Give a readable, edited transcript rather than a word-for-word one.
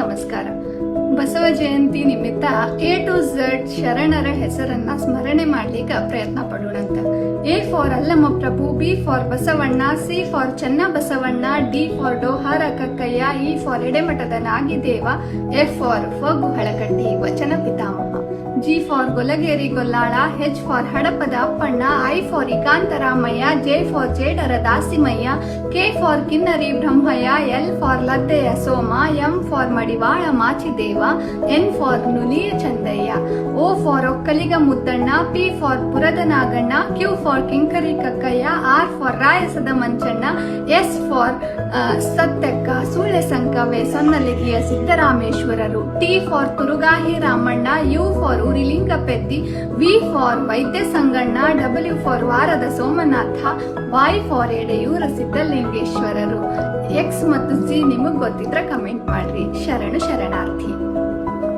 ನಮಸ್ಕಾರ. ಬಸವ ಜಯಂತಿ ನಿಮಿತ್ತ A to Z ಶರಣರ ಹೆಸರನ್ನ ಸ್ಮರಣೆ ಮಾಡ್ಲಿಕ್ಕೆ ಪ್ರಯತ್ನ ಪಡೋಣಂತ. A for Allamaprabhu, B for Basavanna, C for Channa Basavanna, D for Dohara Kakkayya, E for ಎಡೆಮಠದ ನಾಗಿದೇವ, F ಫಾರ್ ಫಗು ಹಳಕಟ್ಟಿ ವಚನ ಪಿತಾಮಹ, G for Golageri Gollala, H for Hadapada Appanna, I for Ekantaramayya, J for ಜೇಡರ Dasimayya, K for Kinnari Brahmayya, L for ಲದ್ದೆಯ Soma, M for Madivala Machideva, N for ನುಲಿಯ Chandayya, O for Okkaliga Muddanna, P for ಪುರದ Naganna, Q for ಕಿಂಕರಿ Kakkayya, R for ರಾಯಸದ Manchanna, S for Satyakka Sulle Sankave ಸೊನ್ನಲಿಗಿಯ ಸಿದ್ದರಾಮೇಶ್ವರರು, T for Turugahi Ramanna, U for Urilinga Peddi, V for Vaidya Sanganna, W for ವಾರದ Somanatha, Y for ಎಡೆಯೂರ ಸಿದ್ದಲಿಂಗೇಶ್ವರರು. X ಮತ್ತು C ನಿಮಗ್ ಗೊತ್ತಿದ್ರೆ ಕಮೆಂಟ್ ಮಾಡ್ರಿ. ಶರಣಾರ್ಥಿ.